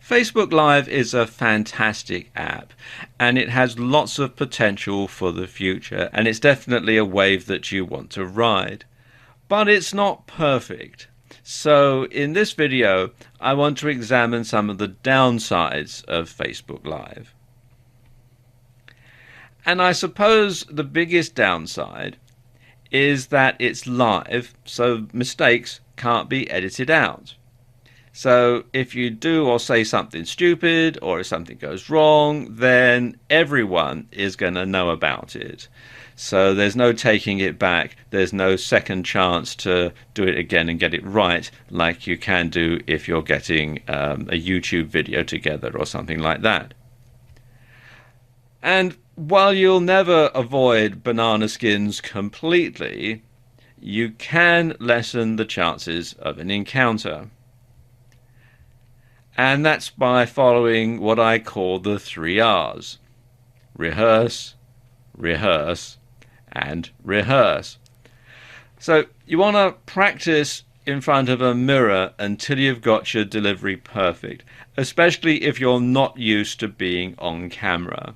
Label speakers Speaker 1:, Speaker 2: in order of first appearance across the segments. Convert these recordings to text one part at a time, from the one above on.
Speaker 1: Facebook Live is a fantastic app and it has lots of potential for the future, and it's definitely a wave that you want to ride. But it's not perfect. So in this video, I want to examine some of the downsides of Facebook Live. And I suppose the biggest downside is that it's live, so mistakes can't be edited out. So if you do or say something stupid, or if something goes wrong, then everyone is going to know about it. So there's no taking it back. There's no second chance to do it again and get it right like you can do if you're getting a YouTube video together or something like that. And while you'll never avoid banana skins completely, you can lessen the chances of an encounter. And that's by following what I call the 3 R's. Rehearse, rehearse, and rehearse. So you want to practice in front of a mirror until you've got your delivery perfect, especially if you're not used to being on camera.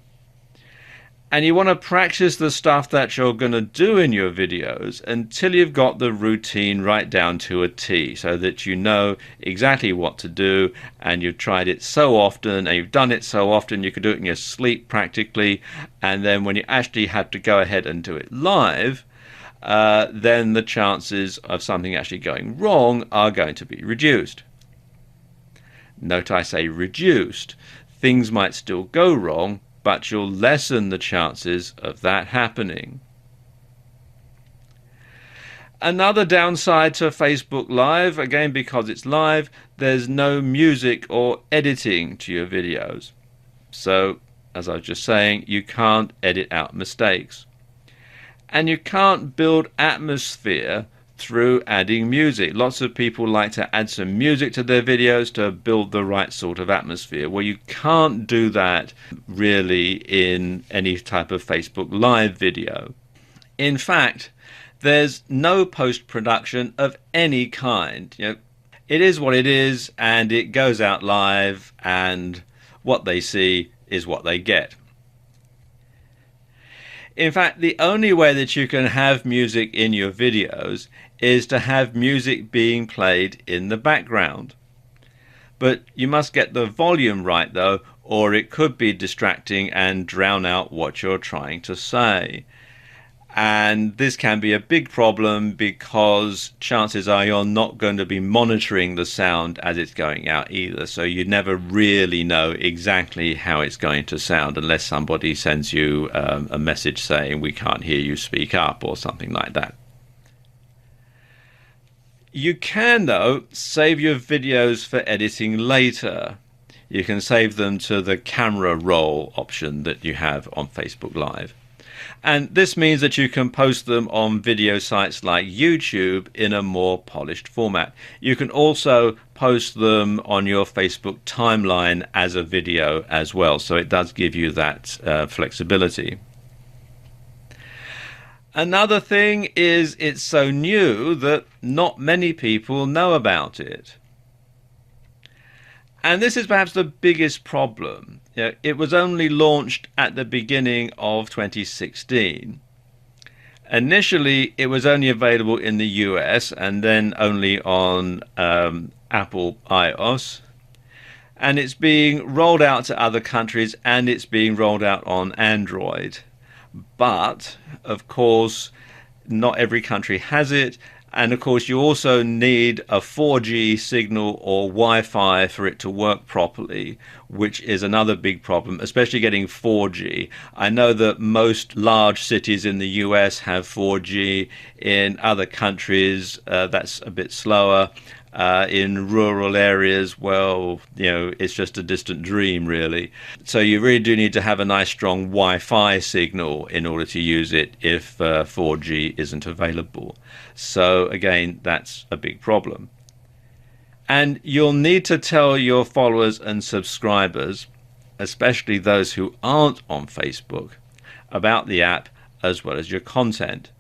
Speaker 1: And you want to practice the stuff that you're going to do in your videos until you've got the routine right down to a T, so that you know exactly what to do, and you've tried it so often and you've done it so often you could do it in your sleep practically, and then when you actually had to go ahead and do it live, then the chances of something actually going wrong are going to be reduced. Note I say reduced. Things might still go wrong, but you'll lessen the chances of that happening. Another downside to Facebook Live, again because it's live, there's no music or editing to your videos. So, as I was just saying, you can't edit out mistakes. And you can't build atmosphere through adding music. Lots of people like to add some music to their videos to build the right sort of atmosphere. Well, you can't do that really in any type of Facebook Live video. In fact, there's no post-production of any kind. It is what it is, and it goes out live, and what they see is what they get. In fact, the only way that you can have music in your videos is to have music being played in the background. But you must get the volume right though, or it could be distracting and drown out what you're trying to say. And this can be a big problem because chances are you're not going to be monitoring the sound as it's going out either. So you never really know exactly how it's going to sound unless somebody sends you a message saying we can't hear you, speak up, or something like that. You can, though, save your videos for editing later. You can save them to the camera roll option that you have on Facebook Live. And this means that you can post them on video sites like YouTube in a more polished format. You can also post them on your Facebook timeline as a video as well. So it does give you that flexibility. Another thing is it's so new that not many people know about it. And this is perhaps the biggest problem. It was only launched at the beginning of 2016. Initially, it was only available in the US and then only on Apple iOS. And it's being rolled out to other countries, and it's being rolled out on Android. But, of course, not every country has it. And of course, you also need a 4G signal or Wi-Fi for it to work properly, which is another big problem, especially getting 4G. I know that most large cities in the US have 4G. In other countries, that's a bit slower. In rural areas, well, it's just a distant dream, really. So you really do need to have a nice strong Wi-Fi signal in order to use it if 4G isn't available. So again, that's a big problem. And you'll need to tell your followers and subscribers, especially those who aren't on Facebook, about the app as well as your content.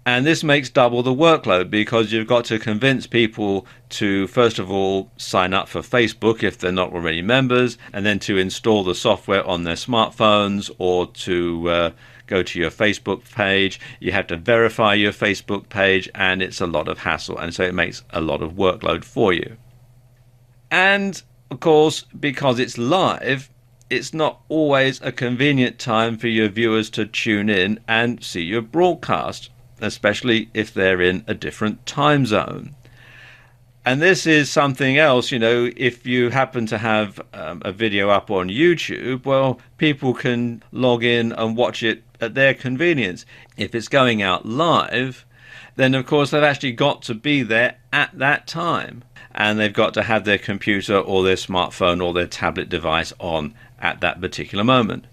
Speaker 1: And this makes double the workload because you've got to convince people to, first of all, sign up for Facebook if they're not already members, and then to install the software on their smartphones or to go to your Facebook page. You have to verify your Facebook page, and it's a lot of hassle. And so it makes a lot of workload for you. And of course, because it's live, it's not always a convenient time for your viewers to tune in and see your broadcast, especially if they're in a different time zone. And this is something else, if you happen to have a video up on YouTube, well, people can log in and watch it at their convenience. If it's going out live, then of course they've actually got to be there at that time. And they've got to have their computer or their smartphone or their tablet device on at that particular moment.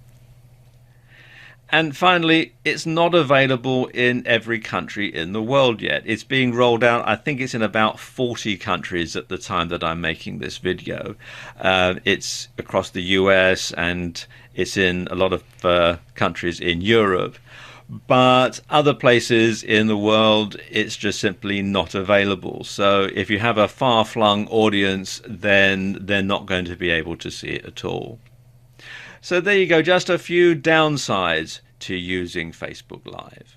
Speaker 1: And finally, it's not available in every country in the world yet. It's being rolled out. I think it's in about 40 countries at the time that I'm making this video. It's across the US and it's in a lot of countries in Europe. But other places in the world, it's just simply not available. So if you have a far-flung audience, then they're not going to be able to see it at all. So there you go, just a few downsides to using Facebook Live.